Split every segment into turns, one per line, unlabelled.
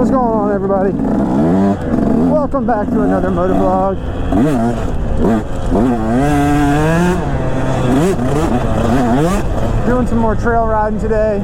What's going on, everybody? Welcome back to another motovlog. Doing some more trail riding today.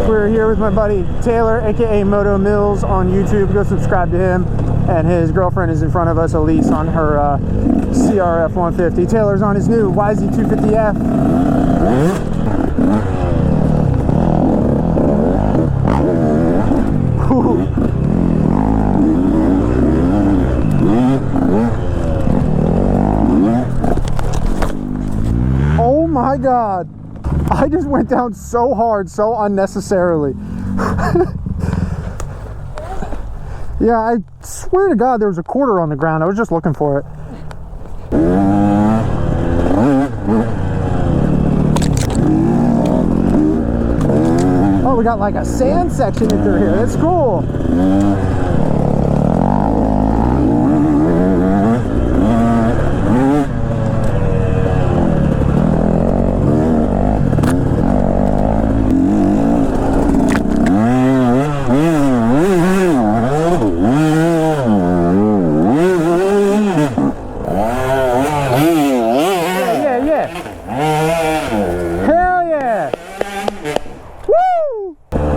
We're here with my buddy Taylor, aka Moto Mills, on YouTube. Go subscribe to him. And his girlfriend is in front of us, Elise, on her CRF 150. Taylor's on his new YZ250F. Oh my God. I just went down so hard, so unnecessarily. Yeah, I swear to God there was a quarter on the ground. I was just looking for it. Oh, we got like a sand section in through here. That's cool.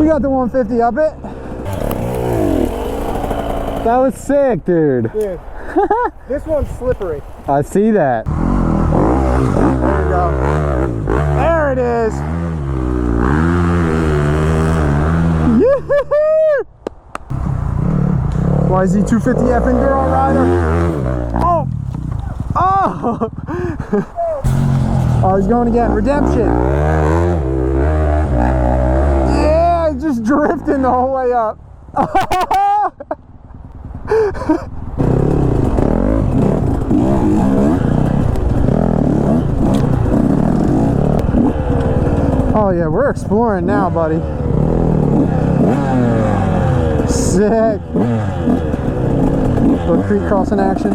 Got the 150 up it. That was sick, dude. Dude,
this one's slippery.
I see that. There we go. There it is. YZ250F Enduro rider. Oh! Oh! Oh, he's going again. Redemption. Just drifting the whole way up. Oh yeah, we're exploring now, buddy. Sick. Little creek crossing action.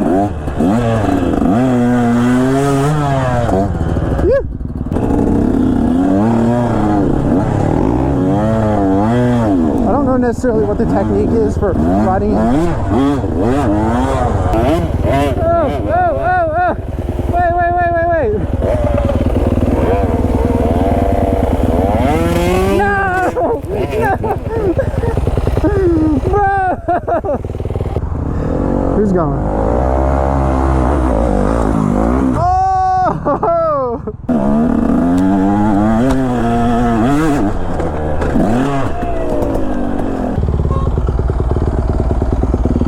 Necessarily what the technique is for riding it. Oh, wait. No! Bro! Who's going? Oh!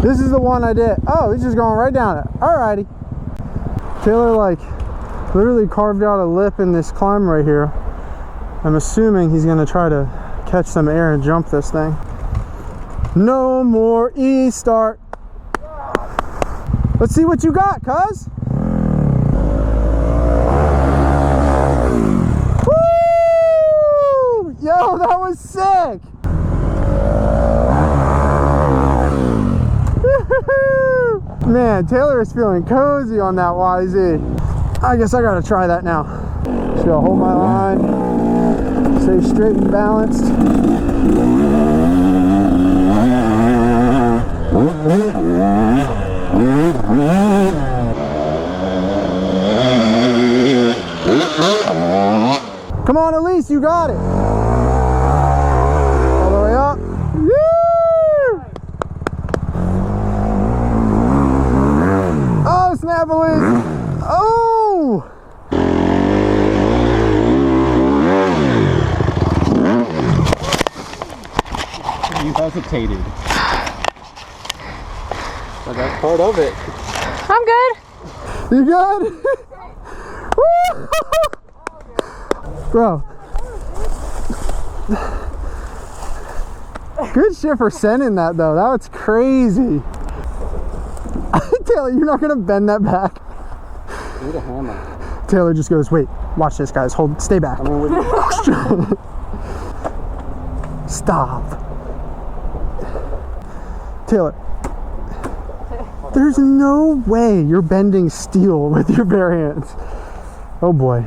This is the one I did. Oh, he's just going right down it. Alrighty. Taylor, like, literally carved out a lip in this climb right here. I'm assuming he's gonna try to catch some air and jump this thing. No more E-start. Let's see what you got, cuz. Woo! Yo, that was sick. Man, Taylor is feeling cozy on that YZ. I guess I gotta try that now. Just gotta hold my line, stay straight and balanced. Come on, Elise, you got it. All the way up. Oh, snap, Elise. Oh!
You hesitated. But that's part of it.
I'm good.
You good? Bro. Good shit for sending that, though. That was crazy. Taylor, you're not gonna bend that back.
Need a hammer.
Taylor just goes, wait, watch this, guys. Hold, stay back. Stop. Taylor, there's no way you're bending steel with your bare hands. Oh boy.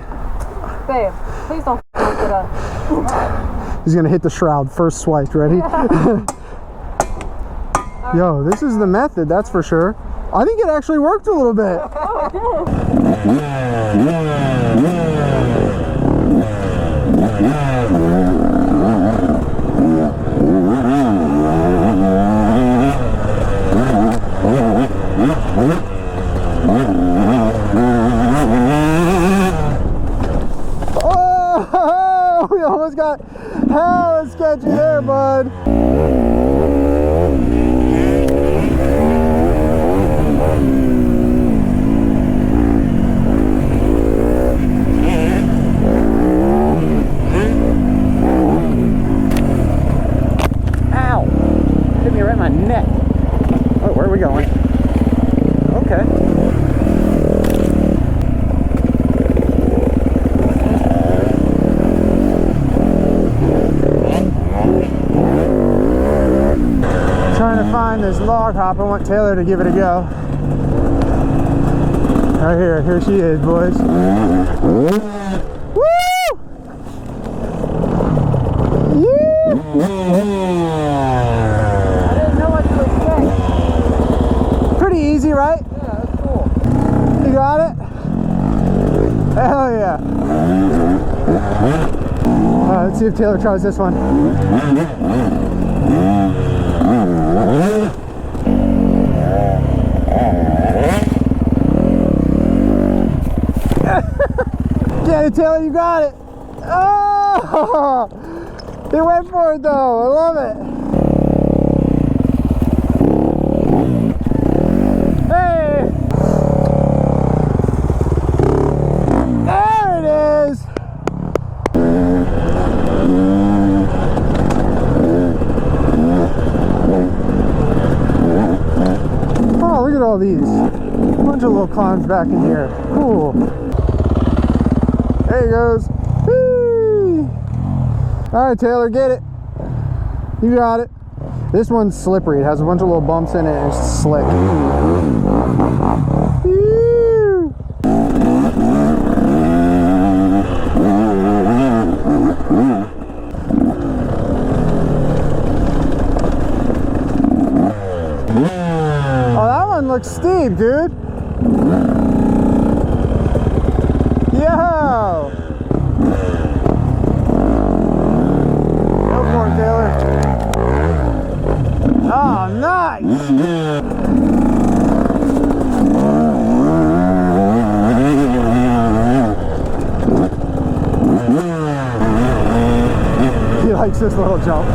Babe, please don't f*** it up.
He's gonna hit the shroud first swipe. Ready? Yo, this is the method, that's for sure. I think it actually worked a little bit. Oh, we almost got hella sketchy there, bud.
Ow! Hit me right in my neck. Oh, where are we going? Okay.
Trying to find this log hop. I want Taylor to give it a go. Right here. Here she is, boys. Woo! Yeah!
I didn't know what to expect.
Pretty easy, right?
Yeah, that's cool.
You got it? Hell yeah. Alright, let's see if Taylor tries this one. Get it, Taylor, you got it. Oh! He went for it though. I love it. Hey! There it is. Oh, look at all these. A bunch of little climbs back in here. Cool. There he goes. Whee! All right, Taylor, get it. You got it. This one's slippery. It has a bunch of little bumps in it and it's slick. Woo! Oh, that one looks steep, dude. Yo! Go for it, Taylor. Oh, nice! He likes this little jump.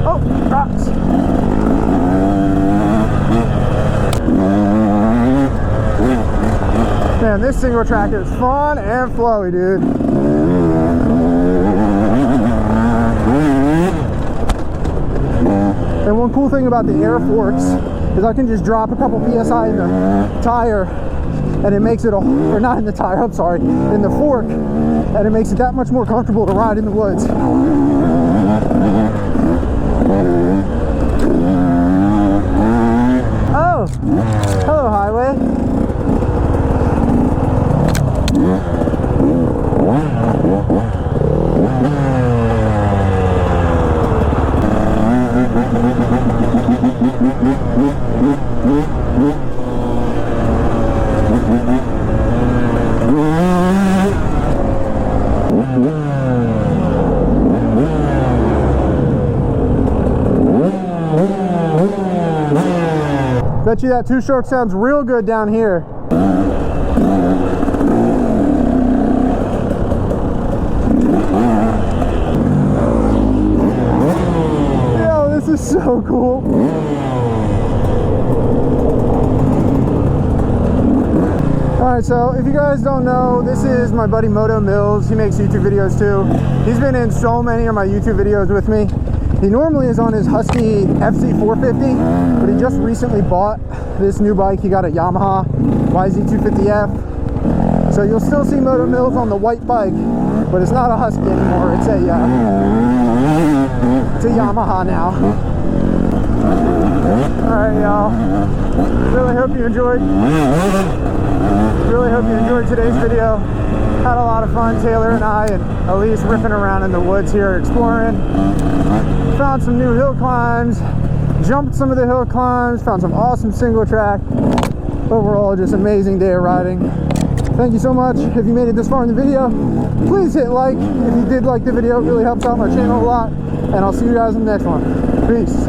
Oh, rocks. Man, this single track is fun and flowy, dude. And one cool thing about the air forks is I can just drop a couple PSI in the tire and it makes it, or not in the tire, I'm sorry, in the fork, and it makes it that much more comfortable to ride in the woods. Oh, hello highway. Bet you that two-stroke sounds real good down here. Yo, this is so cool. Alright, so if you guys don't know, this is my buddy Moto Mills. He makes YouTube videos too. He's been in so many of my YouTube videos with me. He normally is on his Husky FC450, but he just recently bought this new bike. He got a Yamaha YZ250F. So you'll still see Moto Mills on the white bike, but it's not a Husky anymore. It's a to Yamaha now. Alright, y'all. Really hope you enjoyed today's video. Had a lot of fun, Taylor and I, and Elise ripping around in the woods here, exploring. Found some new hill climbs, jumped some of the hill climbs, found some awesome single track. Overall, just amazing day of riding. Thank you so much. If you made it this far in the video, please hit like. If you did like the video, it really helps out my channel a lot. And I'll see you guys in the next one. Peace.